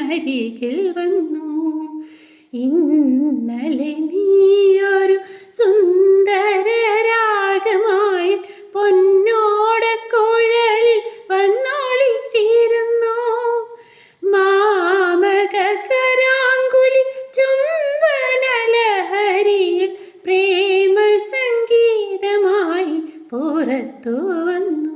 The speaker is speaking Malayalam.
അരികിൽ വന്നു. ഇന്നലെ നീയൊരു സുന്ദര രാഗമായി പൊന്നോടക്കുഴലിൽ വന്നൊളിച്ചിരുന്നു. മാമക കരാങ്കുലി ചുംബനലഹരിയിൽ പ്രേമ സംഗീതമായി പുറത്തു വന്നു.